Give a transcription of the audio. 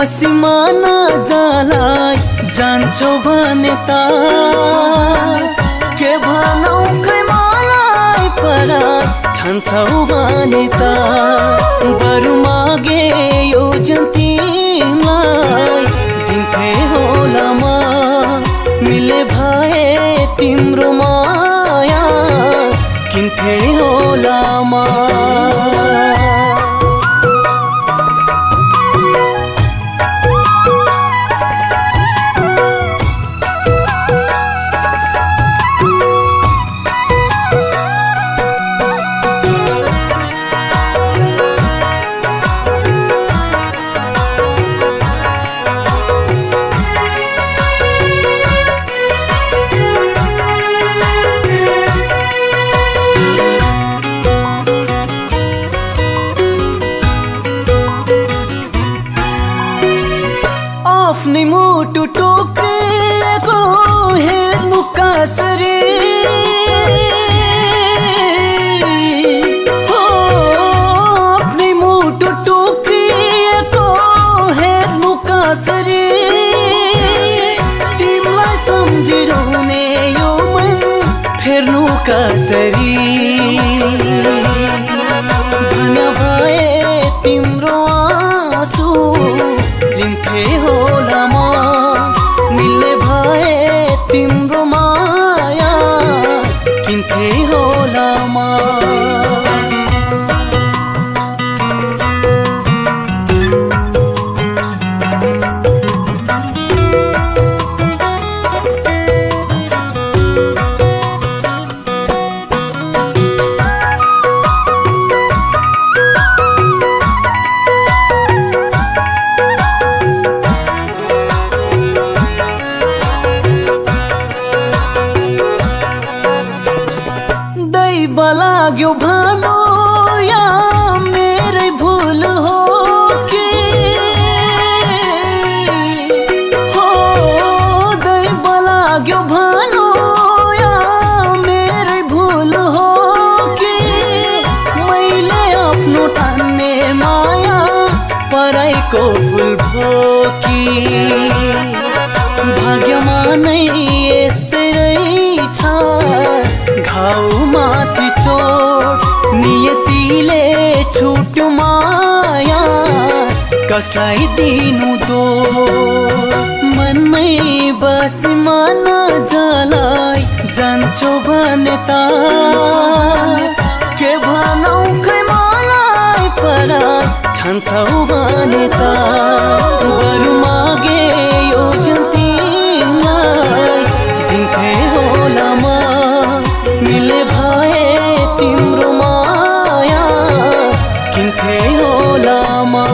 बसीमा नजालाई जान्छौ भने त के भनौ खै मलाई पराई ठान्छौ भने त बरु मागे यो तिमीलाई दिन्थे होला म मिले भए तिम्रो माया किन्थे होला म आफ्नै मुटु टोक्रिएको हेर्नु कसरी हो आफ्नै मुटु टोक्रिएको हेर्नु कसरी तिमीलाई सम्झिरहने यो मन फेर्नु कसरी भन भए तिम्रो आँसु लिन्थे होला म मिल्ने भए तिम्रो माया किन्थे होला म लाग्यो भानो या मेरै भूल हो कि हो दैव लाग्यो भानो या मेरै भूल हो कि मैले आफ्नो ठान्ने माया पराईको फुल भो कि भाग्यमा नै यस्तै रहेछ घाउ माथि चोट नियतिले छुट्यो माया कसलाई दिनु दो मनमै बसीमा नजालाई जान्छौ भने त के भनौ खै मलाई पराई ठान्छौ भने त बरु मागे यो तिमीलाई दिन्थे होला म मिले भए तिम्रो माया किन्थे होला म